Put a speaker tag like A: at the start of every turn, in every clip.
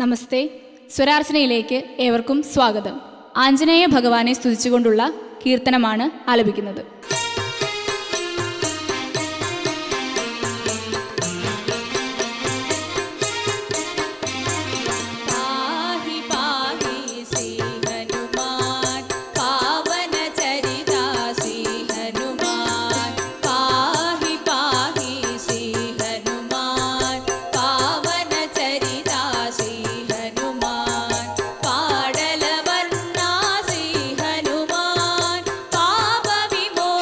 A: നമസ്തേ. സ്വരാർച്ചനയിലേക്ക് ഏവർക്കും സ്വാഗതം. ആഞ്ജനേയ ഭഗവാനെ സ്തുതിച്ചുകൊണ്ടുള്ള കീർത്തനമാണ് ആലപിക്കുന്നത്.
B: പാടലവർണ്ണ ശ്രീ ഹനുമാൻ പാപവിമോചന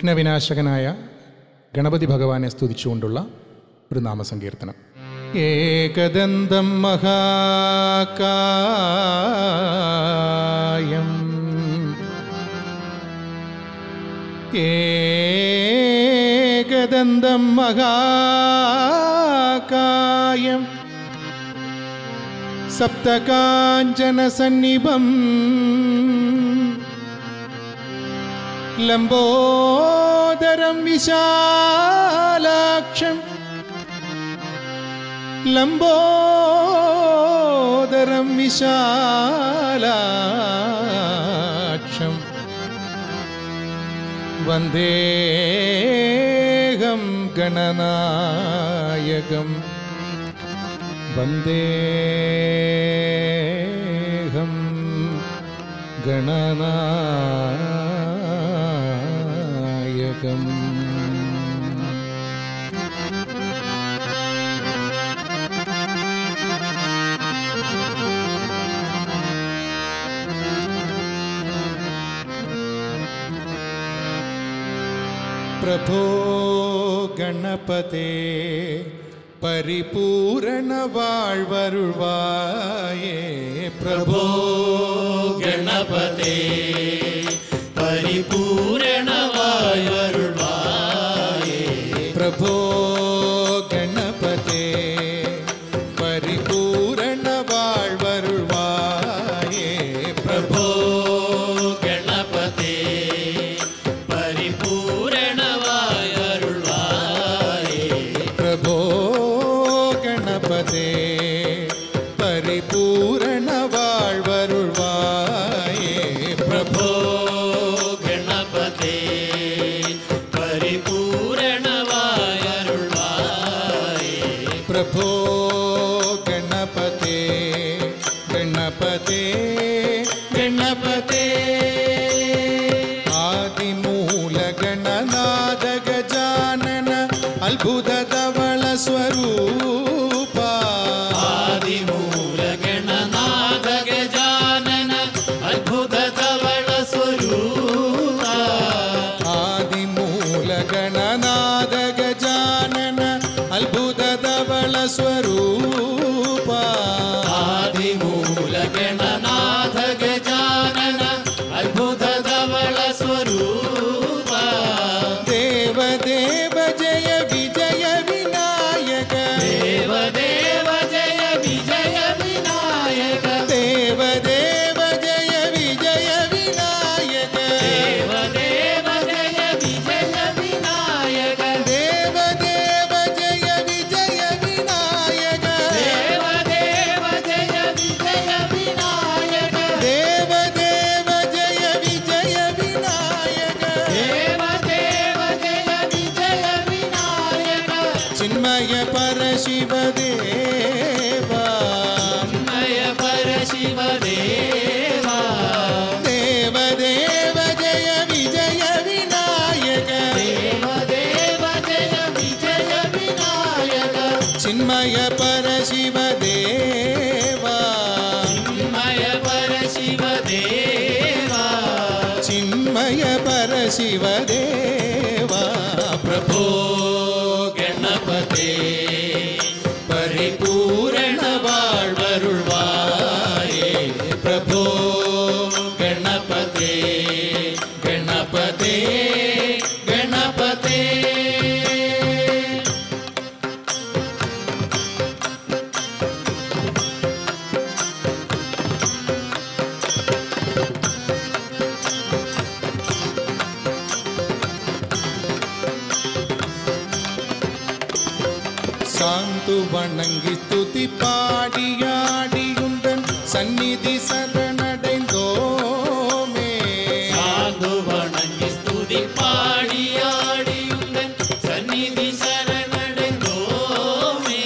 B: വിഘ്നവിനാശകനായ ഗണപതി ഭഗവാനെ സ്തുതിച്ചുകൊണ്ടുള്ള ഒരു നാമസങ്കീർത്തനം. ഏകദന്തം മഹാകായം ഏകദന്തം മഹാകായം സപ്തകാഞ്ചനസന്നിഭം ലംബോദരം വിശാലാക്ഷം ലംബോദരം വിശാലാക്ഷം വന്ദേഹം ഗണനായകം വന്ദേഹം ഗണനായകം. പ്രഭോ ഗണപതേ പരിപൂരണ വാഴ്വരുൾവായേ. പ്രഭോ
C: ഗണപതേ പരിപൂരണ വാഴ്വരുൾവായേ.
B: പ്രഭോ ഗണപതേ പരിപൂരണ വാഴ്വരുൾവായേ.
C: പ്രഭോ ഗണപതേ പരിപൂരണ വാഴ്വരുൾവായേ.
B: പ്രഭോ ഗണപതേ പരിപൂരണ വാഴ്വരുൾവായേ.
C: പ്രഭോ ഗണപതേ പരിപൂരണ വാഴ്വരുൾവായേ.
B: പ്രഭോ ഗണപതേ ഗണപതേ ഗണപതേ ആദിമൂല ഗണനാഥ ഗജാനന അത്ഭുത ധവള സ്വരൂപ.
C: ആദിമൂല ഗണനാഥ ഗജാനന അദ്ഭുത ധവള സ്വരൂപ.
B: ആദിമൂല ഗണനാഥ ഗജാനന അത്ഭുത ധവള സ്വരൂപ.
C: ആദിമൂല ഗണനാഥ ഗജാനന അദ്ഭുത ധവള സ്വരൂപ.
B: ദേവദേവ ജയ വിജയ വിനായക.
C: ദേവദേവ ജയ വിജയ വിനായക.
B: ദേവദേവ ജയ വിജയ വിനായക.
C: ദേവദേവ ജയ വിജയ വിനായക.
B: ദേവദേവ ജയ വിജയ വിനായക.
C: ദേവദേവ ജയ വിജയ വിനായക.
B: ദേവദേവ ജയ വിജയ വിനായക.
C: ദേവദേവ ജയ വിജയ വിനായക.
B: ചിന്മയ പരശിവദേവ.
C: ചിന്മയ പരശിവദേവ.
B: ദേവദേവ ജയ വിജയ വിനായക.
C: ദേവദേവ ജയ വിജയ വിനായക.
B: ചിന്മയ പരശിവദേവ.
C: ചിന്മയ പരശിവദേവ.
B: ചിന്മയ പരശിവദേവ.
C: പ്രഭോ ഗണപതേ പരിപൂരണ വാഴ്വരുൾവായേ. പ്രഭോ ഗണപതേ ഗണപതേ ഗണപതേ.
B: സാന്തു വണങ്ങി സ്തുതി പാടിയാടിയുണ്ടൻ സന്നിധി ശരണടൈന്തോമേ.
C: സാധു വണങ്ങി സ്തുതി പാടിയാടിയുണ്ടൻ സന്നിധി ശരണടൈന്തോമേ.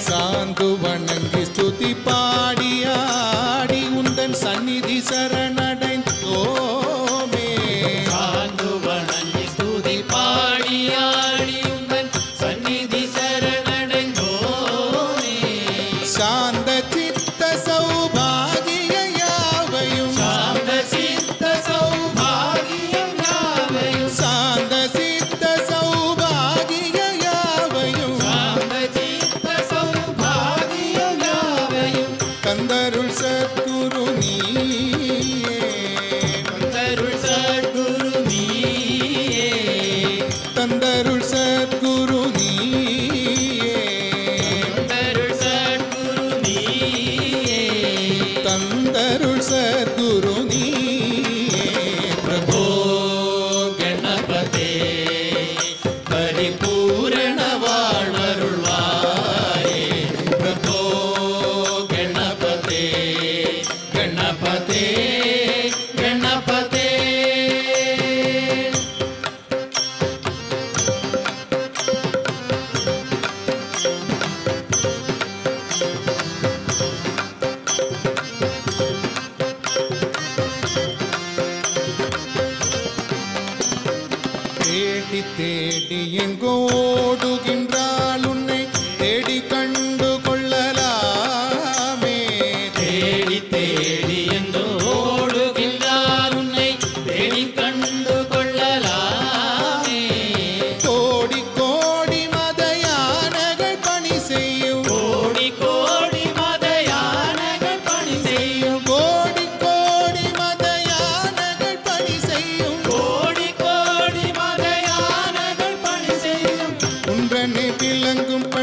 B: സാന്തു വണങ്ങി സ്തുതി പാടിയാടിയുണ്ടൻ സന്നിധി ശരണടൈന്തോമേ.
C: സാധു വണങ്ങി സ്തുതി പാടിയാടിയുണ്ടൻ സന്നിധി ശരണടൈന്തോമേ.
B: ശാന്ത ചിത്ത Sowbhagya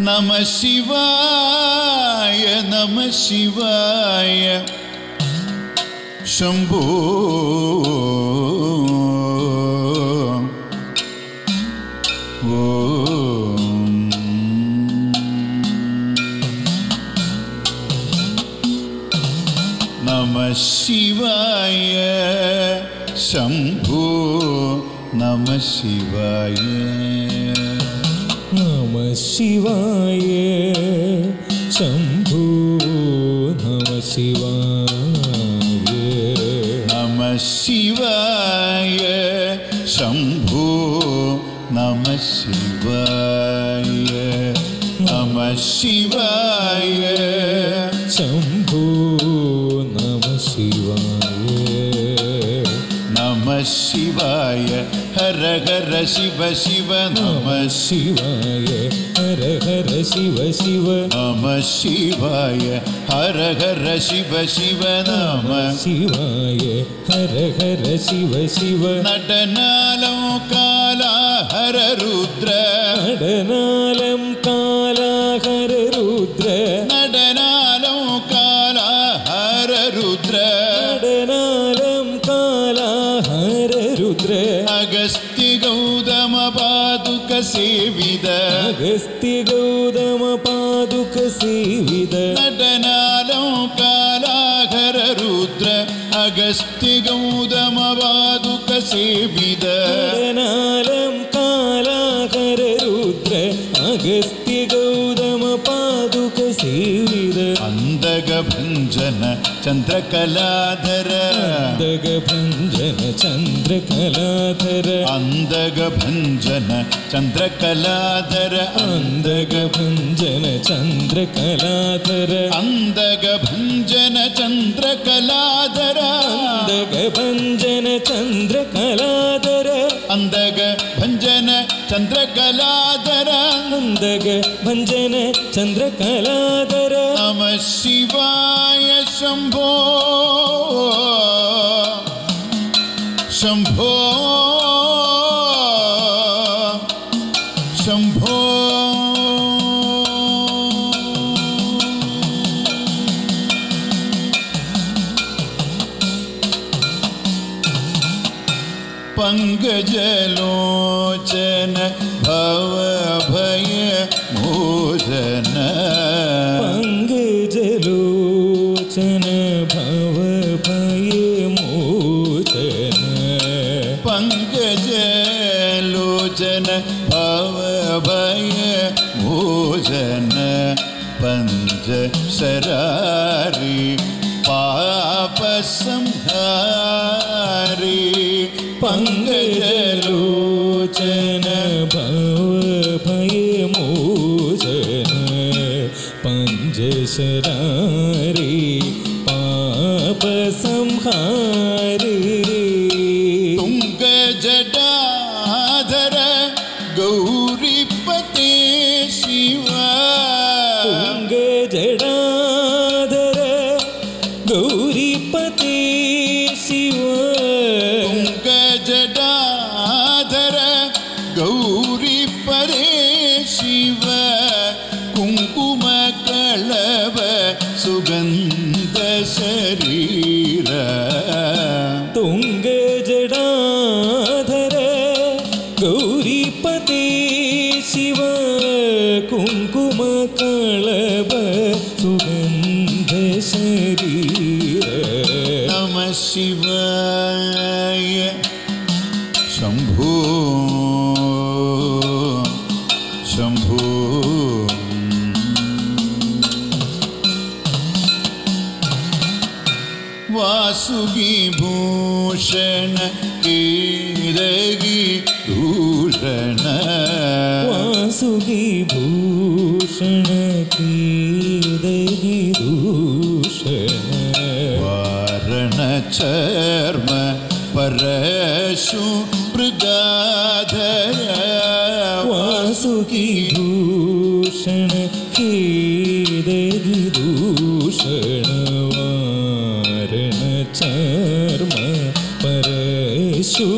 D: Namah Shivaya Shambho Namah Shivaya Shambho Namah Shivaya
E: Namah Shivaya Shambho Namah Shivaya
D: Namah Shivaya Shambho Namah Shivaya Namah Shivaya
E: Shambho Namah Shivaya
D: Namah Shivaya Hara Hara Shiva Shiva Namah
E: Shivaya Hara Hara Shiva Shiva
D: Namah Shivaya Hara Hara Shiva Shiva Namah
E: Shivaya Hara Hara Shiva Shiva
D: Nadanalam Kala Hara Rudra
E: Nadanalam Kala Hara Rudra
D: Nadanalam Kala Hara Rudra
E: Nadanalam Kala Hara Rudra
D: Agastya Gaudama Paduka Sevida
E: Agastya Gaudama Paduka Sevida
D: Nadanalam Kala Hara Rudra Agastya Gaudama Paduka Sevida
E: Nadanalam Kala Hara Rudra Agastya Gaudama Paduka Sevida
D: Andaga Bhanjana Chandra Kaladhara
E: Andaga Bhanjana Chandra Kaladhara
D: Andaga Bhanjana Chandra Kaladhara
E: Andaga Bhanjana Chandra Kaladhara
D: Andaga Bhanjana Chandra Kaladhara
E: Andaga Bhanjana Chandra Kaladhara
D: Andaga Bhanjana Chandra Kaladhara
E: Andaga Bhanjana Chandra Kaladhara
D: Namah Shivaya Shambho Shambho Shambho Pangajalochana Bhava Bhaya Mojana
E: Pangajalochana Bhava Bhaya Mojana
D: Pangajalochana Bhava Bhaya Mojana Panjasarari Papa Samhari
E: Pangajalochana Bhava Bhaya Mojana Panjasarari Papa Samhari
D: Tunga Jadadhara Gauripate Shiva
E: Tunga Jadadhara Gauripate Shiva
D: Tunga Jadadhara Gauripate Shiva Kunkuma Kalava Sugandha Sharira
E: Tunga Jadadhara Gauripate Shiva Kunkuma Kalava Sugandha Sharira
D: Namah Shivaya Shambho Shambho Vasugi Bhushana Kiragi Bhushana
E: Vasugi Bhushana Kiragi Bhushana
D: Varana Charma Parashu Mrigadhara
E: Vasugi Bhushana Kiragi Bhushana Varana Charma Parashu